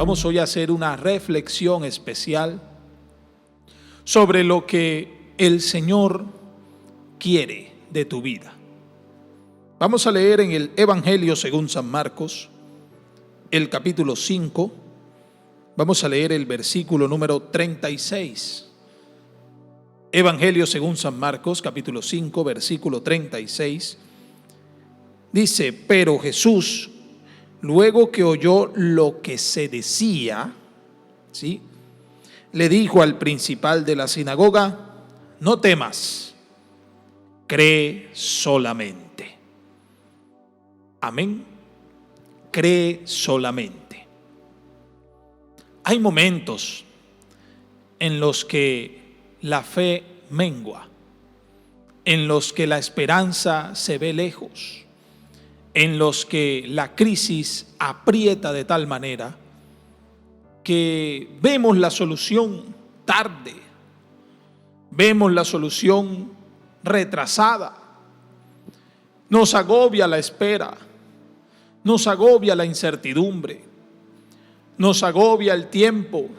Vamos hoy a hacer una reflexión especial sobre lo que el Señor quiere de tu vida. Vamos a leer en el Evangelio según San Marcos, el capítulo 5. Vamos a leer el versículo número 36. Evangelio según San Marcos, capítulo 5, versículo 36. Dice: pero Jesús, luego que oyó lo que se decía, ¿sí?, le dijo al principal de la sinagoga: no temas, cree solamente. Amén. Cree solamente. Hay momentos en los que la fe mengua, en los que la esperanza se ve lejos, en los que la crisis aprieta de tal manera que vemos la solución tarde, vemos la solución retrasada, nos agobia la espera, nos agobia la incertidumbre, nos agobia el tiempo,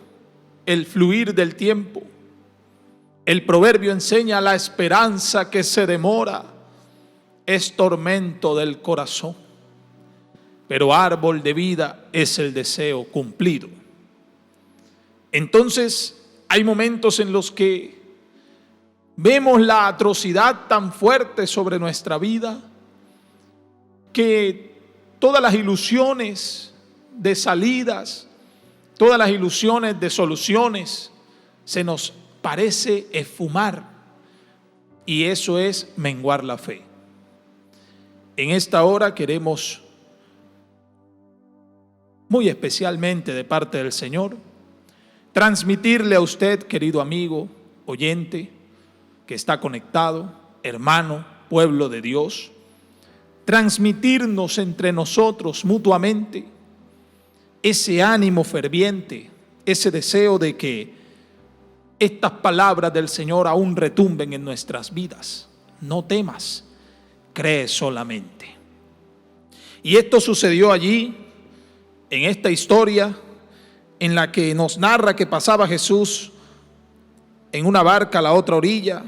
el fluir del tiempo. El proverbio enseña: la esperanza que se demora es tormento del corazón, pero árbol de vida es el deseo cumplido. Entonces, hay momentos en los que vemos la atrocidad tan fuerte sobre nuestra vida que todas las ilusiones de salidas, todas las ilusiones de soluciones se nos parece esfumar, y eso es menguar la fe. En esta hora queremos, muy especialmente de parte del Señor, transmitirle a usted, querido amigo, oyente, que está conectado, hermano, pueblo de Dios, transmitirnos entre nosotros mutuamente ese ánimo ferviente, ese deseo de que estas palabras del Señor aún retumben en nuestras vidas. No temas, cree solamente. Y esto sucedió allí, en esta historia en la que nos narra que pasaba Jesús en una barca a la otra orilla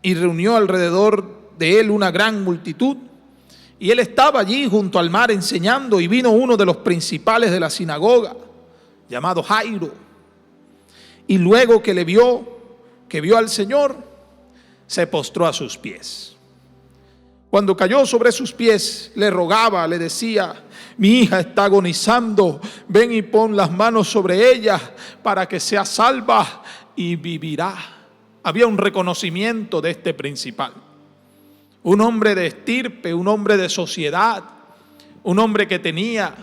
y reunió alrededor de él una gran multitud. Y él estaba allí junto al mar enseñando, y vino uno de los principales de la sinagoga, llamado Jairo. Y luego que vio al Señor, se postró a sus pies. Cuando cayó sobre sus pies, le rogaba, le decía: mi hija está agonizando, ven y pon las manos sobre ella para que sea salva y vivirá. Había un reconocimiento de este principal, un hombre de estirpe, un hombre de sociedad, un hombre que tenía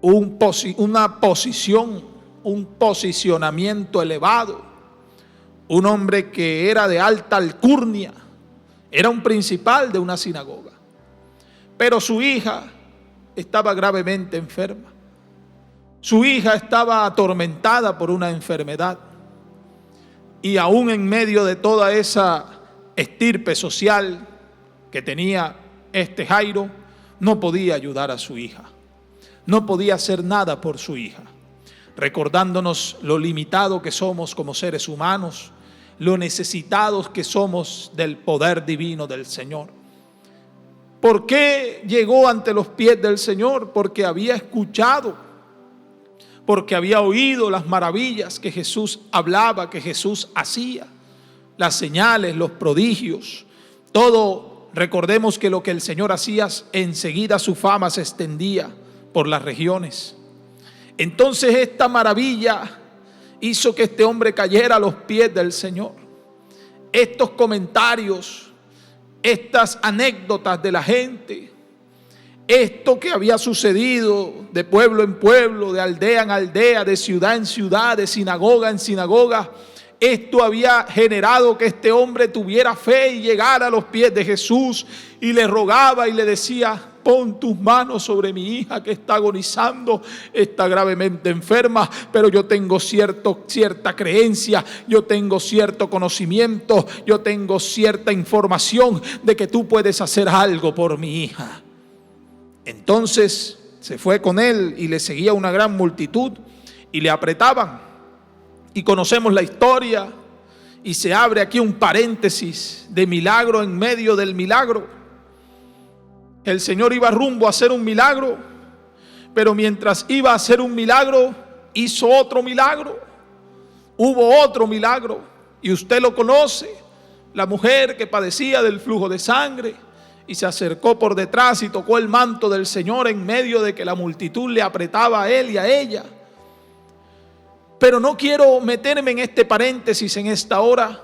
una posición, un posicionamiento elevado, un hombre que era de alta alcurnia, era un principal de una sinagoga. Pero su hija estaba gravemente enferma. Su hija estaba atormentada por una enfermedad. Y aún en medio de toda esa estirpe social que tenía este Jairo, no podía ayudar a su hija. No podía hacer nada por su hija, recordándonos lo limitado que somos como seres humanos, lo necesitados que somos del poder divino del Señor. ¿Por qué llegó ante los pies del Señor? Porque había escuchado, porque había oído las maravillas que Jesús hablaba, que Jesús hacía, las señales, los prodigios, todo. Recordemos que lo que el Señor hacía, enseguida su fama se extendía por las regiones. Entonces esta maravilla hizo que este hombre cayera a los pies del Señor. Estos comentarios, estas anécdotas de la gente, esto que había sucedido de pueblo en pueblo, de aldea en aldea, de ciudad en ciudad, de sinagoga en sinagoga, esto había generado que este hombre tuviera fe y llegara a los pies de Jesús y le rogaba y le decía: pon tus manos sobre mi hija que está agonizando, está gravemente enferma, pero yo tengo cierta creencia, yo tengo cierto conocimiento, yo tengo cierta información de que tú puedes hacer algo por mi hija. Entonces se fue con él y le seguía una gran multitud y le apretaban. Y conocemos la historia y se abre aquí un paréntesis de milagro en medio del milagro. El Señor iba rumbo a hacer un milagro, pero mientras iba a hacer un milagro, hizo otro milagro. Hubo otro milagro y usted lo conoce. La mujer que padecía del flujo de sangre y se acercó por detrás y tocó el manto del Señor en medio de que la multitud le apretaba a él y a ella. Pero no quiero meterme en este paréntesis en esta hora.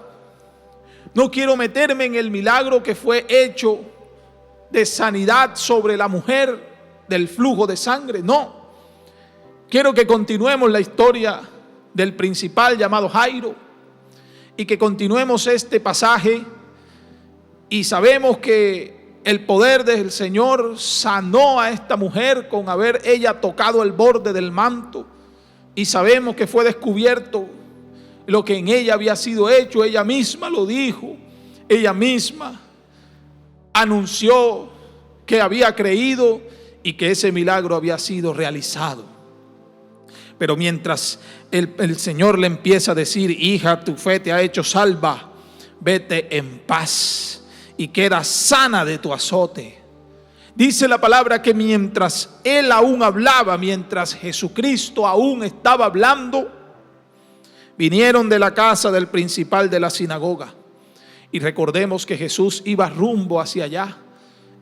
No quiero meterme en el milagro que fue hecho de sanidad sobre la mujer del flujo de sangre. No. Quiero que continuemos la historia del principal llamado Jairo y que continuemos este pasaje. Y sabemos que el poder del Señor sanó a esta mujer con haber ella tocado el borde del manto. Y sabemos que fue descubierto lo que en ella había sido hecho. Ella misma lo dijo. Ella misma anunció que había creído y que ese milagro había sido realizado. Pero mientras el Señor le empieza a decir: hija, tu fe te ha hecho salva, vete en paz y queda sana de tu azote. Dice la palabra que mientras él aún hablaba, mientras Jesucristo aún estaba hablando, vinieron de la casa del principal de la sinagoga. Y recordemos que Jesús iba rumbo hacia allá,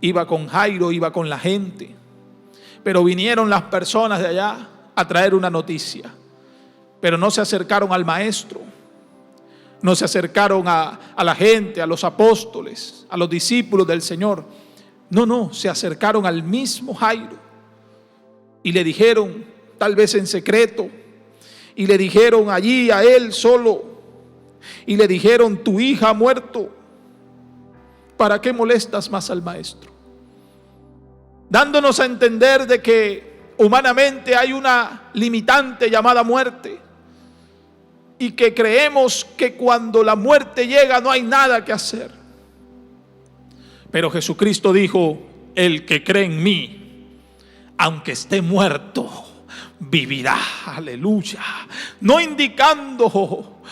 iba con Jairo, iba con la gente. Pero vinieron las personas de allá a traer una noticia, pero no se acercaron al maestro. No se acercaron a la gente, a los apóstoles, a los discípulos del Señor. No, se acercaron al mismo Jairo y le dijeron, tal vez en secreto, y le dijeron allí a él solo, y le dijeron: tu hija ha muerto, ¿para qué molestas más al maestro? Dándonos a entender de que humanamente hay una limitante llamada muerte, y que creemos que cuando la muerte llega no hay nada que hacer. Pero Jesucristo dijo: el que cree en mí, aunque esté muerto, vivirá. Aleluya. No indicando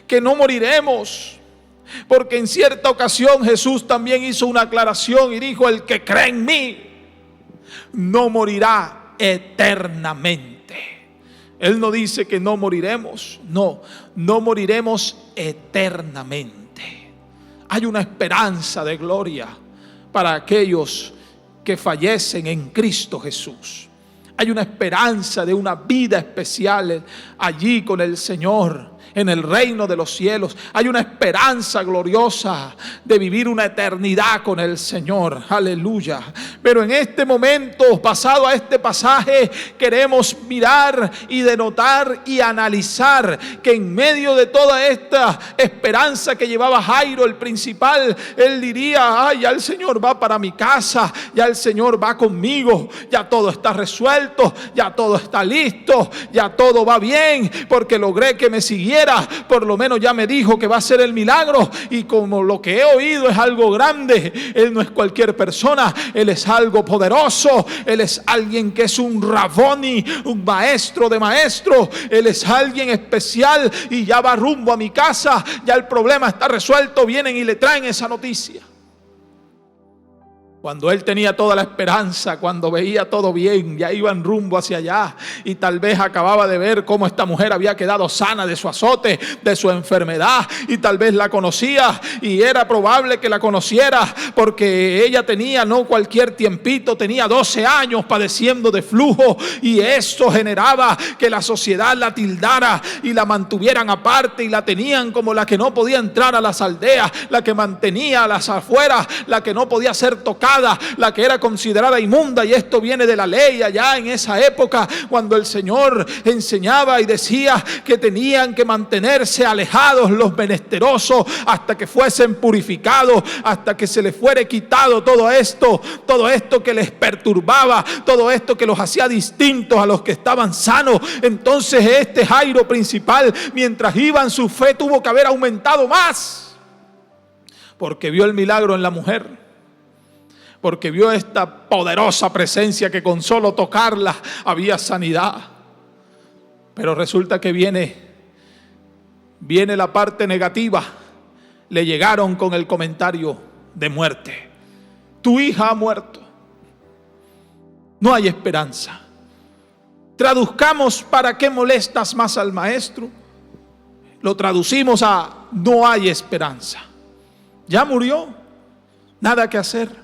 que no moriremos, porque en cierta ocasión Jesús también hizo una aclaración y dijo: el que cree en mí no morirá eternamente. Él no dice que no moriremos, no moriremos eternamente. Hay una esperanza de gloria para aquellos que fallecen en Cristo Jesús. Hay una esperanza de una vida especial allí con el Señor, en el reino de los cielos. Hay una esperanza gloriosa de vivir una eternidad con el Señor. Aleluya. Pero en este momento, pasado a este pasaje, queremos mirar y denotar y analizar que en medio de toda esta esperanza que llevaba Jairo, el principal, él diría: ay, ya el Señor va para mi casa, ya el Señor va conmigo, ya todo está resuelto, ya todo está listo, ya todo va bien, porque logré que me siguiera. Por lo menos ya me dijo que va a ser el milagro, y como lo que he oído es algo grande, él no es cualquier persona, él es algo poderoso, él es alguien que es un Raboni, un maestro de maestros, él es alguien especial y ya va rumbo a mi casa, ya el problema está resuelto. Vienen y le traen esa noticia. Cuando él tenía toda la esperanza, cuando veía todo bien, ya iban rumbo hacia allá, y tal vez acababa de ver cómo esta mujer había quedado sana de su azote, de su enfermedad, y tal vez la conocía, y era probable que la conociera, porque ella tenía no cualquier tiempito, tenía 12 años padeciendo de flujo, y eso generaba que la sociedad la tildara y la mantuvieran aparte, y la tenían como la que no podía entrar a las aldeas, la que mantenía a las afueras, la que no podía ser tocada, la que era considerada inmunda. Y esto viene de la ley allá en esa época, cuando el Señor enseñaba y decía que tenían que mantenerse alejados los menesterosos hasta que fuesen purificados, hasta que se les fuera quitado todo esto que les perturbaba, todo esto que los hacía distintos a los que estaban sanos. Entonces este Jairo principal, mientras iba en su fe, tuvo que haber aumentado más, porque vio el milagro en la mujer, porque vio esta poderosa presencia que con solo tocarla había sanidad. Pero resulta que viene la parte negativa. Le llegaron con el comentario de muerte. Tu hija ha muerto. No hay esperanza. Traduzcamos ¿para qué molestas más al maestro? Lo traducimos a no hay esperanza. Ya murió. Nada que hacer.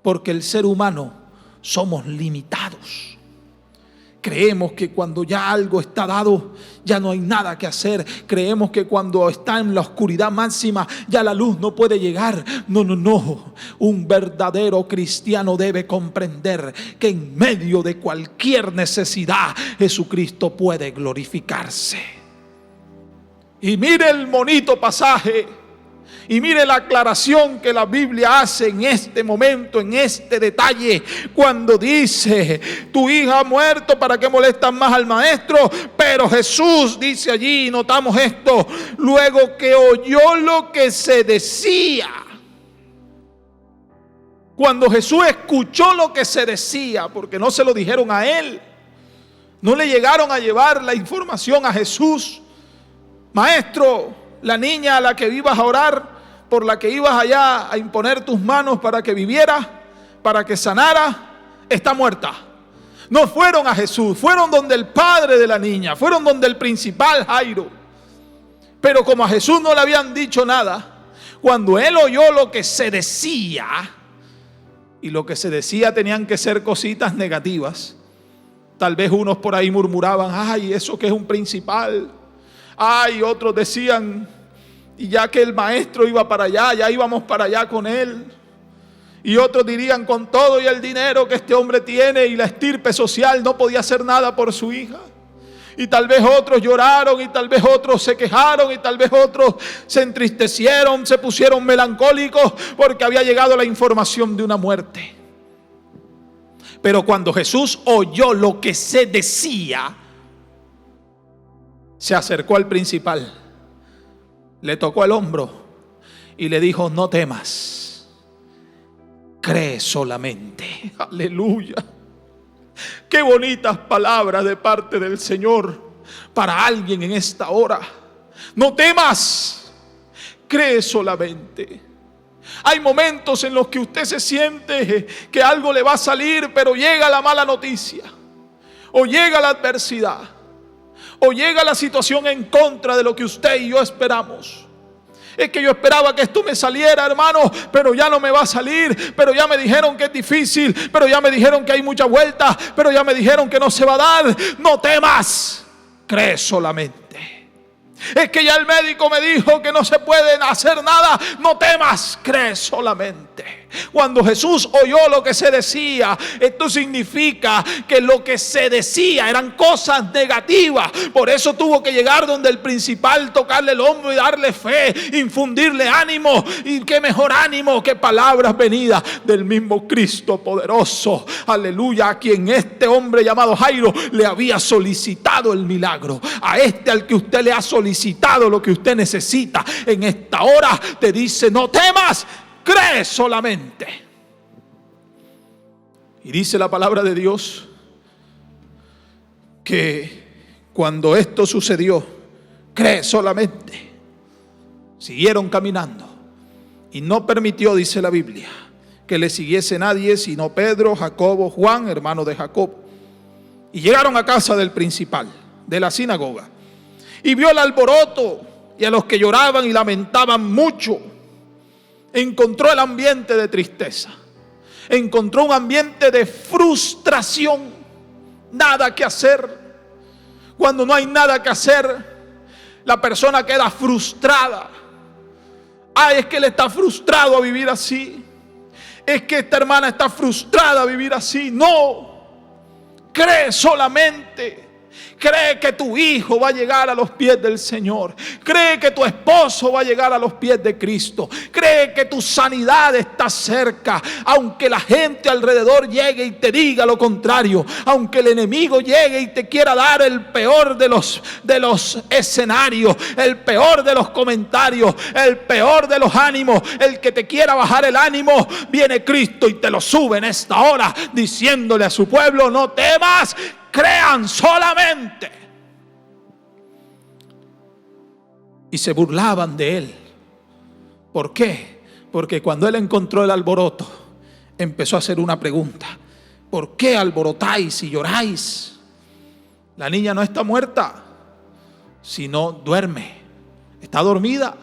Porque el ser humano somos limitados. Creemos que cuando ya algo está dado, ya no hay nada que hacer. Creemos que cuando está en la oscuridad máxima, ya la luz no puede llegar. No. Un verdadero cristiano debe comprender que en medio de cualquier necesidad, Jesucristo puede glorificarse. Y mire el bonito pasaje. Y mire la aclaración que la Biblia hace en este momento, en este detalle, cuando dice, tu hija ha muerto, ¿para qué molestan más al maestro? Pero Jesús dice allí, notamos esto, luego que oyó lo que se decía. Cuando Jesús escuchó lo que se decía, porque no se lo dijeron a él, no le llegaron a llevar la información a Jesús. Maestro, la niña a la que ibas a orar, por la que ibas allá a imponer tus manos para que viviera, para que sanara, está muerta. No fueron a Jesús, fueron donde el padre de la niña, fueron donde el principal Jairo. Pero como a Jesús no le habían dicho nada, cuando él oyó lo que se decía, y lo que se decía tenían que ser cositas negativas, tal vez unos por ahí murmuraban, ay, eso que es un principal. Ay, otros decían, y ya que el maestro iba para allá, ya íbamos para allá con él. Y otros dirían, con todo y el dinero que este hombre tiene y la estirpe social, no podía hacer nada por su hija. Y tal vez otros lloraron, y tal vez otros se quejaron, y tal vez otros se entristecieron, se pusieron melancólicos porque había llegado la información de una muerte. Pero cuando Jesús oyó lo que se decía, se acercó al principal, le tocó el hombro y le dijo, no temas, cree solamente. Aleluya. Qué bonitas palabras de parte del Señor para alguien en esta hora. No temas, cree solamente. Hay momentos en los que usted se siente que algo le va a salir, pero llega la mala noticia, o llega la adversidad, o llega la situación en contra de lo que usted y yo esperamos. Es que yo esperaba que esto me saliera, hermano, pero ya no me va a salir. Pero ya me dijeron que es difícil, pero ya me dijeron que hay mucha vuelta, pero ya me dijeron que no se va a dar. No temas, cree solamente. Es que ya el médico me dijo que no se puede hacer nada. No temas, cree solamente. Cuando Jesús oyó lo que se decía, esto significa que lo que se decía eran cosas negativas. Por eso tuvo que llegar donde el principal, tocarle el hombro y darle fe, infundirle ánimo. Y qué mejor ánimo que palabras venidas del mismo Cristo poderoso. Aleluya, a quien este hombre llamado Jairo le había solicitado el milagro. A este al que usted le ha solicitado lo que usted necesita en esta hora, te dice, no temas, cree solamente. Y dice la palabra de Dios que cuando esto sucedió, cree solamente. Siguieron caminando y no permitió, dice la Biblia, que le siguiese nadie sino Pedro, Jacobo, Juan, hermano de Jacob. Y llegaron a casa del principal de la sinagoga y vio el alboroto y a los que lloraban y lamentaban mucho. Encontró el ambiente de tristeza, encontró un ambiente de frustración, nada que hacer. Cuando no hay nada que hacer, la persona queda frustrada. Ay, es que él está frustrado a vivir así. Es que esta hermana está frustrada a vivir así. No, cree solamente. Cree que tu hijo va a llegar a los pies del Señor. Cree que tu esposo va a llegar a los pies de Cristo. Cree que tu sanidad está cerca. Aunque la gente alrededor llegue y te diga lo contrario. Aunque el enemigo llegue y te quiera dar el peor de los escenarios. El peor de los comentarios. El peor de los ánimos. El que te quiera bajar el ánimo. Viene Cristo y te lo sube en esta hora. Diciéndole a su pueblo: no temas. Crean solamente. Y se burlaban de él. ¿Por qué? Porque cuando él encontró el alboroto, empezó a hacer una pregunta: ¿por qué alborotáis y lloráis? La niña no está muerta, sino duerme. Está dormida.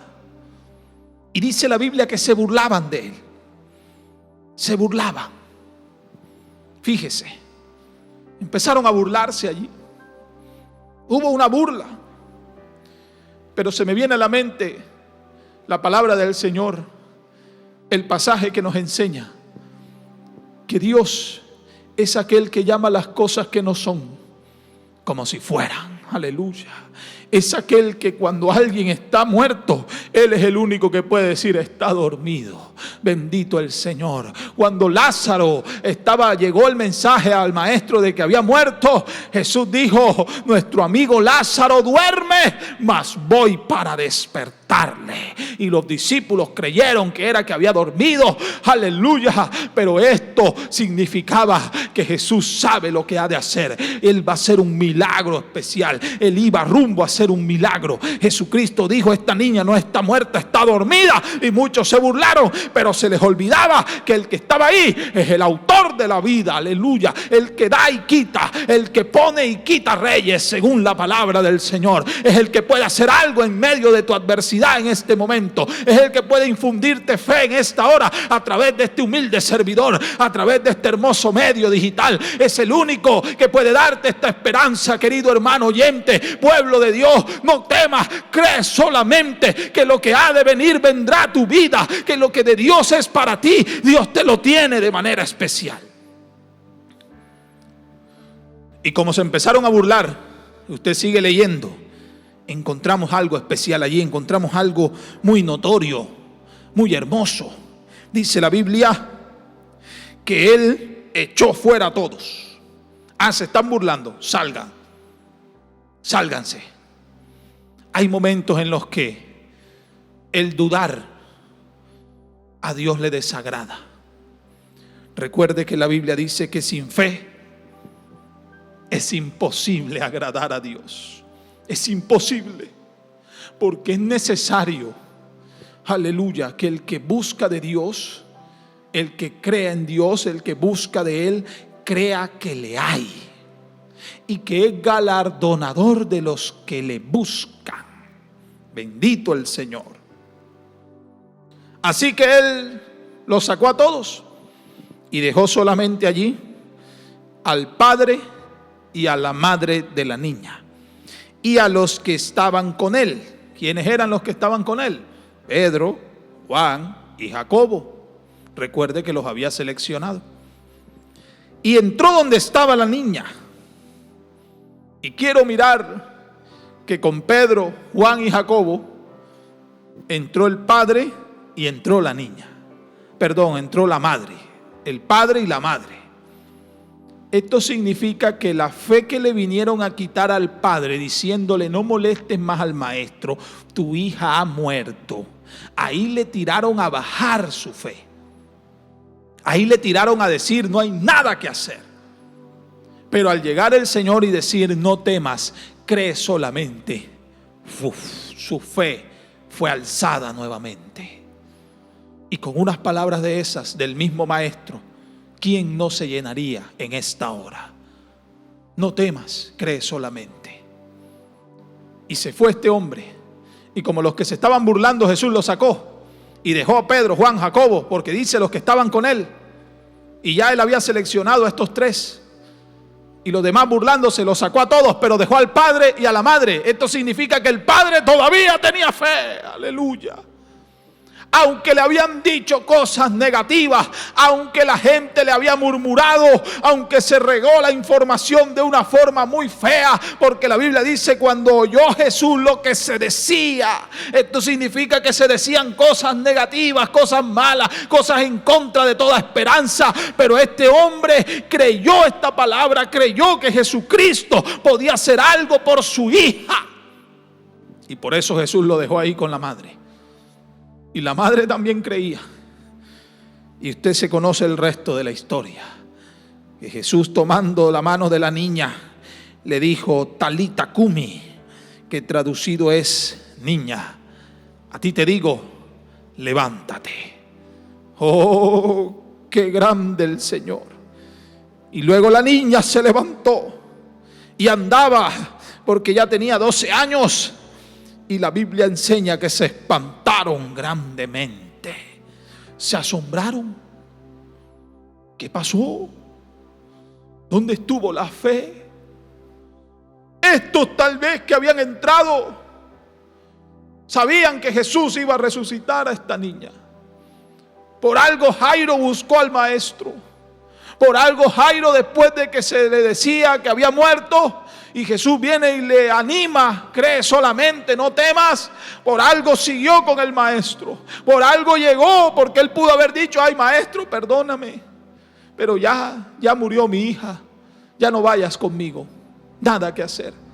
Y dice la Biblia que se burlaban de él. Se burlaban. Fíjese. Empezaron a burlarse allí. Hubo una burla. Pero se me viene a la mente la palabra del Señor, el pasaje que nos enseña que Dios es aquel que llama las cosas que no son como si fueran. Aleluya. Es aquel que cuando alguien está muerto, Él es el único que puede decir: está dormido. Bendito el Señor. Cuando Lázaro llegó el mensaje al maestro de que había muerto, Jesús dijo: nuestro amigo Lázaro duerme, mas voy para despertarle. Y los discípulos creyeron que era que había dormido. Aleluya. Pero esto significaba que Jesús sabe lo que ha de hacer. Él va a hacer un milagro especial. Él iba rumbo a hacer un milagro. Jesucristo dijo: esta niña no está muerta, está dormida. Y muchos se burlaron, pero se les olvidaba que el que estaba ahí es el autor de la vida. Aleluya. El que da y quita, el que pone y quita reyes, según la palabra del Señor. Es el que puede hacer algo en medio de tu adversidad en este momento. Es el que puede infundirte fe en esta hora a través de este humilde servidor, a través de este hermoso medio digital. Es el único que puede darte esta esperanza, querido hermano oyente, pueblo de Dios. No temas, cree solamente que lo que ha de venir vendrá a tu vida, que lo que de Dios es para ti, Dios te lo tiene de manera especial. Y como se empezaron a burlar, usted sigue leyendo, encontramos algo especial allí, encontramos algo muy notorio, muy hermoso. Dice la Biblia que Él echó fuera a todos. Se están burlando, sálganse. Hay momentos en los que el dudar a Dios le desagrada. Recuerde que la Biblia dice que sin fe es imposible agradar a Dios. Es imposible, porque es necesario, aleluya, que el que busca de Dios, el que crea en Dios, el que busca de Él, crea que le hay y que es galardonador de los que le buscan. Bendito el Señor. Así que Él los sacó a todos y dejó solamente allí al padre y a la madre de la niña y a los que estaban con Él. ¿Quiénes eran los que estaban con Él? Pedro, Juan y Jacobo. Recuerde que los había seleccionado. Y entró donde estaba la niña. Y quiero mirar que con Pedro, Juan y Jacobo entró el padre y entró la niña. Perdón, entró la madre. El padre y la madre. Esto significa que la fe que le vinieron a quitar al padre, diciéndole: no molestes más al maestro, tu hija ha muerto. Ahí le tiraron a bajar su fe. Ahí le tiraron a decir: no hay nada que hacer. Pero al llegar el Señor y decir: no temas, cree solamente, su fe fue alzada nuevamente. Y con unas palabras de esas del mismo maestro, ¿quién no se llenaría en esta hora? No temas, cree solamente. Y se fue este hombre. Y como los que se estaban burlando, Jesús lo sacó y dejó a Pedro, Juan, Jacobo, porque dice los que estaban con Él. Y ya Él había seleccionado a estos tres. Y los demás burlándose, los sacó a todos, pero dejó al padre y a la madre. Esto significa que el padre todavía tenía fe. Aleluya. aunque le habían dicho cosas negativas, aunque la gente le había murmurado, aunque se regó la información de una forma muy fea, porque la Biblia dice: cuando oyó Jesús lo que se decía, esto significa que se decían cosas negativas, cosas malas, cosas en contra de toda esperanza. Pero este hombre creyó esta palabra, creyó que Jesucristo podía hacer algo por su hija, y por eso Jesús lo dejó ahí con la madre. Y la madre también creía. Y usted se conoce el resto de la historia, que Jesús, tomando la mano de la niña, le dijo: Talita cumi, que traducido es: niña, a ti te digo, levántate. Oh, qué grande el Señor. Y luego la niña se levantó y andaba, porque ya tenía 12 años. Y la Biblia enseña que se espantaron grandemente, se asombraron. ¿Qué pasó? ¿Dónde estuvo la fe? Estos tal vez que habían entrado sabían que Jesús iba a resucitar a esta niña. Por algo Jairo buscó al maestro. Por algo Jairo, después de que se le decía que había muerto, y Jesús viene y le anima: cree solamente, no temas. Por algo siguió con el maestro. Por algo llegó, porque él pudo haber dicho: ay, maestro, perdóname, pero ya murió mi hija, ya no vayas conmigo, nada que hacer.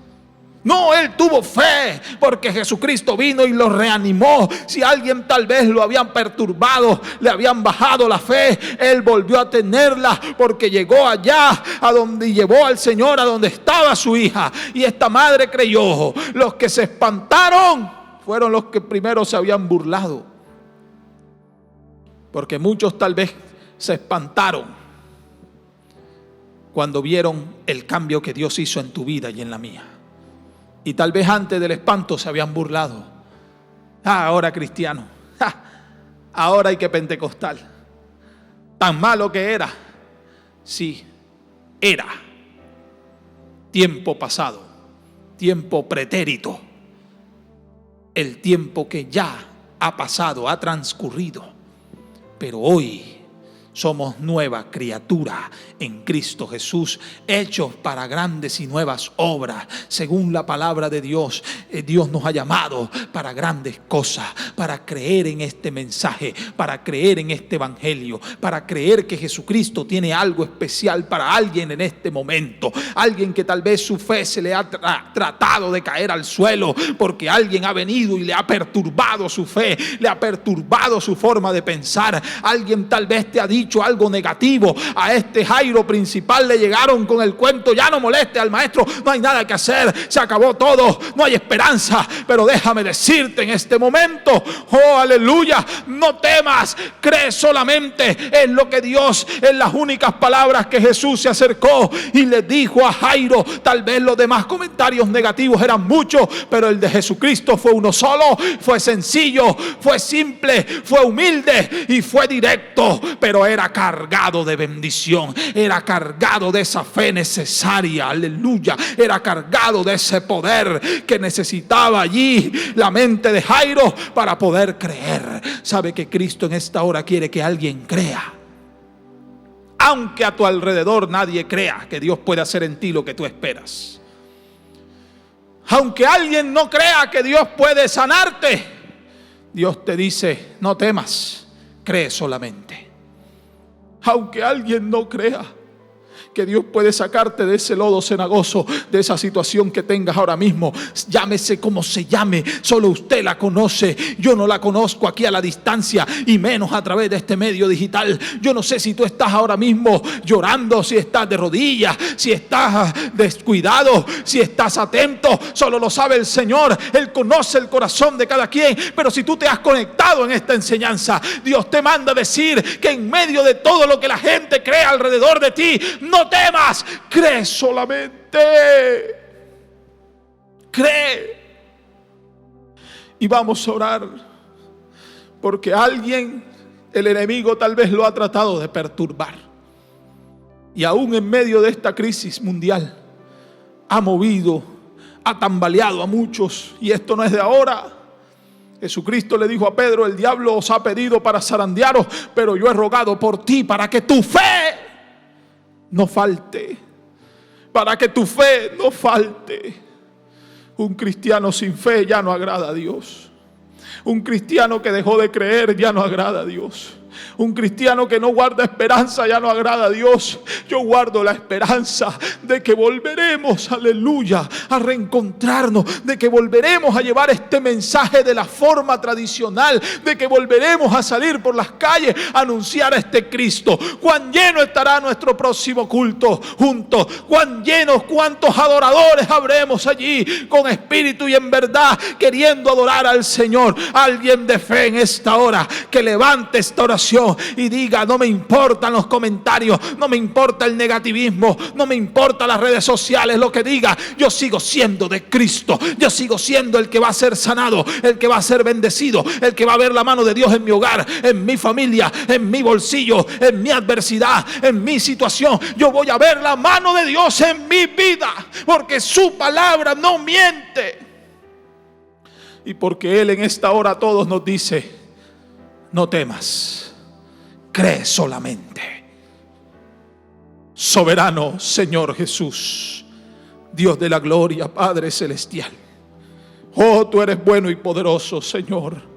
No, él tuvo fe, porque Jesucristo vino y lo reanimó. Si alguien tal vez lo habían perturbado, le habían bajado la fe, él volvió a tenerla, porque llegó allá a donde llevó al Señor, a donde estaba su hija. Y esta madre creyó. Los que se espantaron fueron los que primero se habían burlado, porque muchos tal vez se espantaron cuando vieron el cambio que Dios hizo en tu vida y en la mía. Y tal vez antes del espanto se habían burlado. Ahora cristiano, ahora hay que pentecostal. Tan malo que era. Sí, era tiempo pasado, tiempo pretérito, el tiempo que ya ha pasado, ha transcurrido. Pero hoy somos nueva criatura en Cristo Jesús, hechos para grandes y nuevas obras. Según la palabra de Dios, Dios nos ha llamado para grandes cosas, para creer en este mensaje, para creer en este evangelio, para creer que Jesucristo tiene algo especial para alguien en este momento. Alguien que tal vez su fe se le ha tratado de caer al suelo, porque alguien ha venido y le ha perturbado su fe, le ha perturbado su forma de pensar. Alguien tal vez te ha dicho algo negativo. A este Jairo principal le llegaron con el cuento: ya no moleste al maestro, no hay nada que hacer, se acabó todo, no hay esperanza. Pero déjame decirte en este momento: oh, aleluya, no temas, cree solamente en lo que Dios, en las únicas palabras que Jesús se acercó y le dijo a Jairo. Tal vez los demás comentarios negativos eran muchos, pero el de Jesucristo fue uno solo. Fue sencillo, fue simple, fue humilde y fue directo, pero era cargado de bendición, era cargado de esa fe necesaria, aleluya, era cargado de ese poder que necesitaba allí la mente de Jairo para poder creer. Sabe que Cristo en esta hora quiere que alguien crea, aunque a tu alrededor nadie crea que Dios puede hacer en ti lo que tú esperas. Aunque alguien no crea que Dios puede sanarte, Dios te dice: no temas, cree solamente. Aunque alguien no crea que Dios puede sacarte de ese lodo cenagoso, de esa situación que tengas ahora mismo, llámese como se llame, solo usted la conoce. Yo no la conozco aquí a la distancia, y menos a través de este medio digital. Yo no sé si tú estás ahora mismo llorando, si estás de rodillas, si estás descuidado, si estás atento. Solo lo sabe el Señor. Él conoce el corazón de cada quien. Pero si tú te has conectado en esta enseñanza, Dios te manda a decir que en medio de todo lo que la gente cree alrededor de ti, no temas, cree solamente. Cree. Y vamos a orar, porque alguien, el enemigo tal vez lo ha tratado de perturbar, y aún en medio de esta crisis mundial ha movido, ha tambaleado a muchos. Y esto no es de ahora, Jesucristo le dijo a Pedro: el diablo os ha pedido para zarandearos, pero yo he rogado por ti para que tu fe no falte. Para que tu fe no falte. Un cristiano sin fe ya no agrada a Dios. Un cristiano que dejó de creer ya no agrada a Dios. Un cristiano que no guarda esperanza ya no agrada a Dios. Yo guardo la esperanza de que volveremos, aleluya, a reencontrarnos, de que volveremos a llevar este mensaje de la forma tradicional, de que volveremos a salir por las calles a anunciar a este Cristo. Cuán lleno estará nuestro próximo culto juntos, cuán llenos, cuántos adoradores habremos allí con espíritu y en verdad queriendo adorar al Señor. Alguien de fe en esta hora que levante esta oración y diga: no me importan los comentarios, no me importa el negativismo, no me importa las redes sociales, lo que diga. Yo sigo siendo de Cristo, yo sigo siendo el que va a ser sanado, el que va a ser bendecido, el que va a ver la mano de Dios en mi hogar, en mi familia, en mi bolsillo, en mi adversidad, en mi situación. Yo voy a ver la mano de Dios en mi vida, porque su palabra no miente. Y porque Él en esta hora a todos nos dice: no temas, cree solamente. Soberano Señor Jesús, Dios de la gloria, Padre celestial. Oh, tú eres bueno y poderoso, Señor.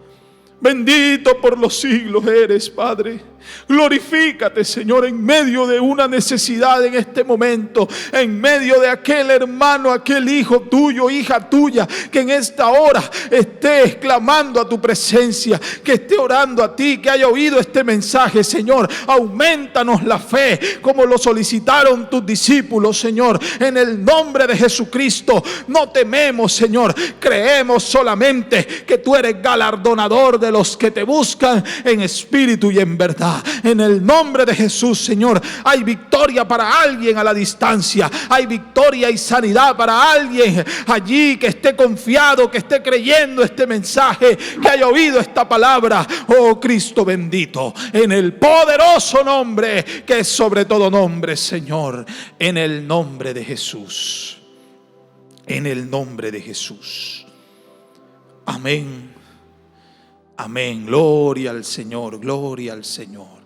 Bendito por los siglos eres, Padre. Glorifícate, Señor, en medio de una necesidad en este momento, en medio de aquel hermano, aquel hijo tuyo, hija tuya, que en esta hora esté exclamando a tu presencia, que esté orando a ti, que haya oído este mensaje. Señor, aumentanos la fe como lo solicitaron tus discípulos, Señor, en el nombre de Jesucristo. No tememos, Señor, creemos solamente que tú eres galardonador de los que te buscan en espíritu y en verdad. En el nombre de Jesús, Señor, hay victoria para alguien a la distancia. Hay victoria y sanidad para alguien allí que esté confiado, que esté creyendo este mensaje, que haya oído esta palabra. Oh Cristo bendito, en el poderoso nombre que es sobre todo nombre, Señor, en el nombre de Jesús. En el nombre de Jesús. Amén. Amén. Gloria al Señor, gloria al Señor.